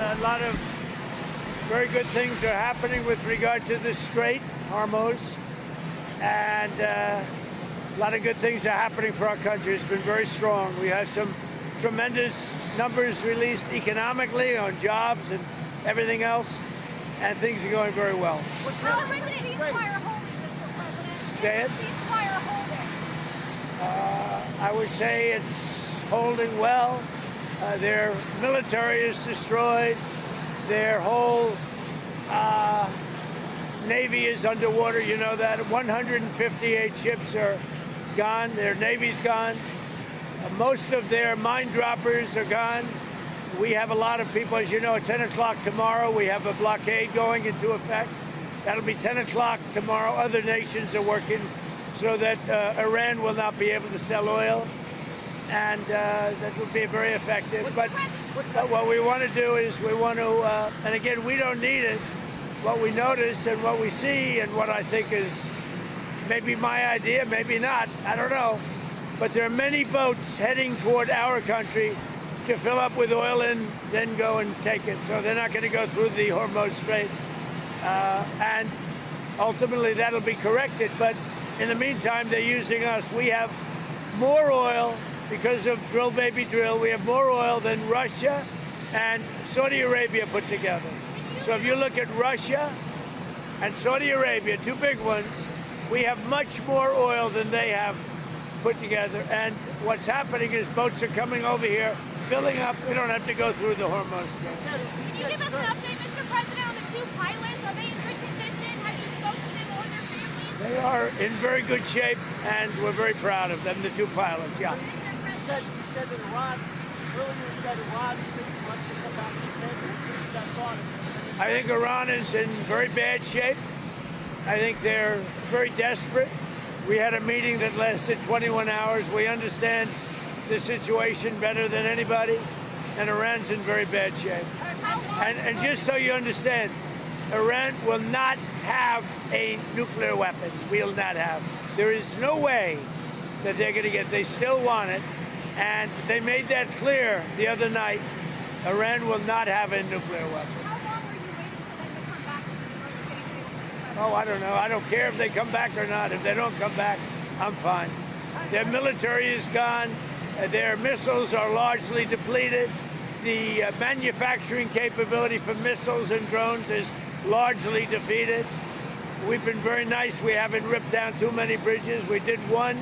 a lot of very good things are happening with regard to the Strait, Hormuz, and a lot of good things are happening for our country. It's been very strong. We have some tremendous numbers released economically on jobs and everything else, and things are going very well. How is the ceasefire holding, Mr. President? Say it? Is the ceasefire holding? I would say it's holding well. Their military is destroyed. Their whole Navy is underwater. You know that. 158 ships are gone. Their Navy's gone. Most of their mine droppers are gone. We have a lot of people, as you know, at 10 o'clock tomorrow, we have a blockade going into effect. That'll be 10 o'clock tomorrow. Other nations are working so that Iran will not be able to sell oil, and that will be very effective. But what we want to do is we want to, and again, we don't need it. What we notice and what we see and what I think is maybe my idea, maybe not, I don't know. But there are many boats heading toward our country to fill up with oil and then go and take it. So they're not going to go through the Hormuz Strait. And ultimately that'll be corrected. But in the meantime, they're using us. We have more oil because of drill, baby, drill. We have more oil than Russia and Saudi Arabia put together. So if you look at Russia and Saudi Arabia, two big ones, we have much more oil than they have put together. And what's happening is boats are coming over here, filling up. We don't have to go through the Hormuz Strait. Can you give us an update, Mr. President, on the two pilots? Are they in good condition? Have you spoken to them or their families? They are in very good shape, and we're very proud of them, the two pilots, yeah. You said that Iran, earlier you said Iran, you think Russia come back to that thought. I think Iran is in very bad shape. I think they're very desperate. We had a meeting that lasted 21 hours. We understand the situation better than anybody, and Iran's in very bad shape. And just so you understand, Iran will not have a nuclear weapon. Will not have. There is no way that they're going to get. They still want it, and they made that clear the other night. Iran will not have a nuclear weapon. Oh, I don't know. I don't care if they come back or not. If they don't come back, I'm fine. Their military is gone. Their missiles are largely depleted. The manufacturing capability for missiles and drones is largely defeated. We've been very nice. We haven't ripped down too many bridges. We did one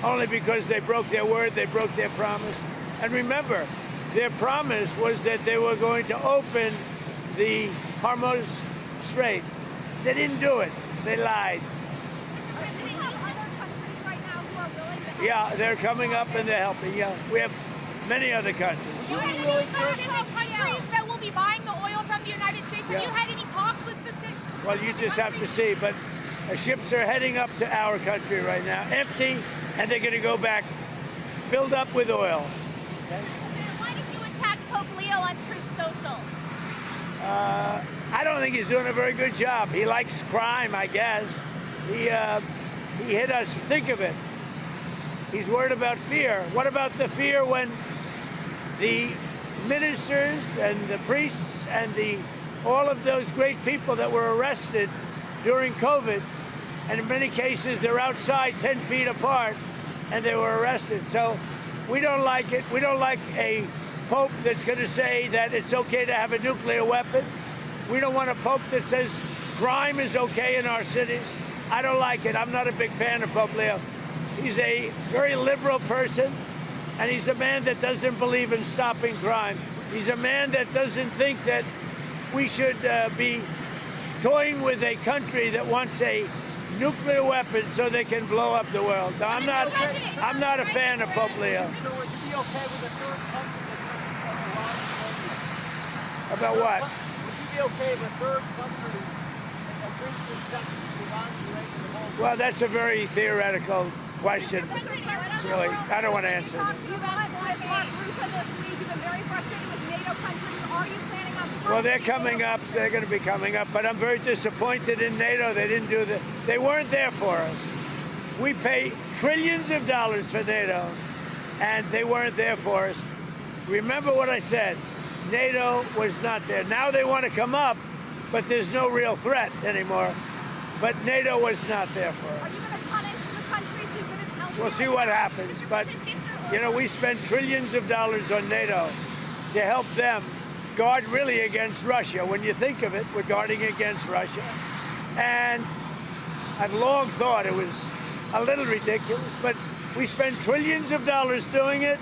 only because they broke their word. They broke their promise. And remember, their promise was that they were going to open the Hormuz Strait. They didn't do it. They lied. Yeah, they're coming up and they're helping. Yeah, we have many other countries. You have any specific countries that will be buying the oil from the United States? Have you had any talks with specific? Well, you just have to see. But ships are heading up to our country right now, empty, and they're going to go back filled up with oil. Okay? Why did you attack Pope Leo on Truth Social? I don't think he's doing a very good job. He likes crime, I guess. He hit us. Think of it. He's worried about fear. What about the fear when the ministers and the priests and all of those great people that were arrested during COVID, and in many cases they're outside 10 feet apart, and they were arrested. So we don't like it. We don't like a pope that's going to say that it's okay to have a nuclear weapon. We don't want a pope that says crime is okay in our cities. I don't like it. I'm not a big fan of Pope Leo. He's a very liberal person, and he's a man that doesn't believe in stopping crime. He's a man that doesn't think that we should be toying with a country that wants a nuclear weapon so they can blow up the world. Now, I'm not a fan of Pope Leo. So would you be okay with a third country that's About what? Would you be okay with a third country that brings the sanctions to Iran to the whole? Well, that's a very theoretical question. Really, I don't want to answer. Well, they're coming up. They're going to be coming up. But I'm very disappointed in NATO. They didn't do that. They weren't there for us. We pay trillions of dollars for NATO, and they weren't there for us. Remember what I said. NATO was not there. Now they want to come up, but there's no real threat anymore. But NATO was not there for us. Are you going to punish the countries who didn't help you? We'll see what happens. But, you know, we spend trillions of dollars on NATO to help them guard really against Russia. When you think of it, we're guarding against Russia. And I've long thought it was a little ridiculous, but we spend trillions of dollars doing it,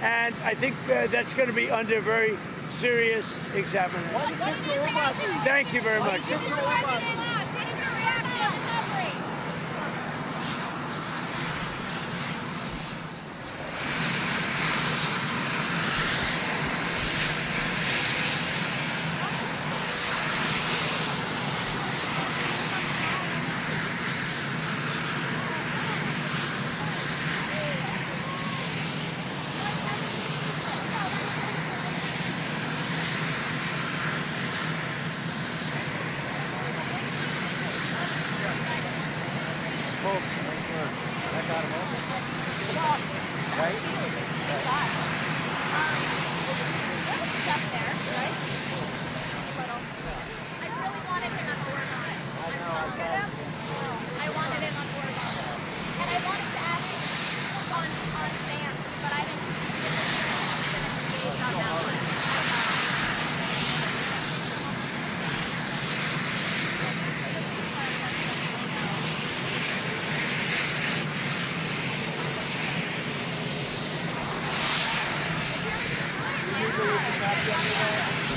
and I think that's going to be under very serious examination. Thank you very much.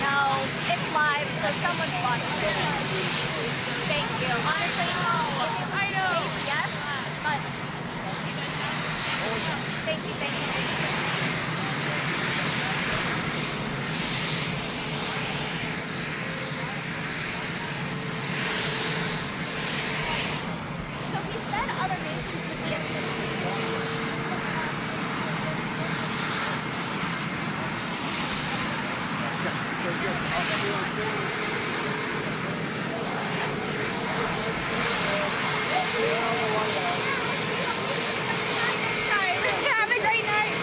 No, it's live, so someone's watching it. Thank you. Honestly, I know. Yes, but thank you. So he said other nations would be Have a great night.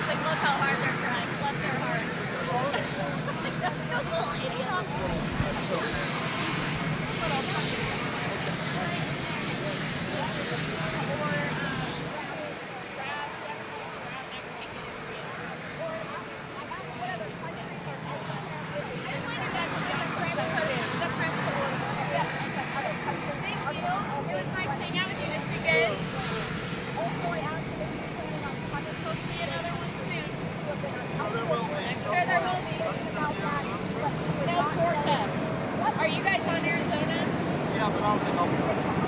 Like, look how hard they're trying. Bless their hearts. Those little idiots. Are you guys on Arizona? Yeah, but I don't think I'll be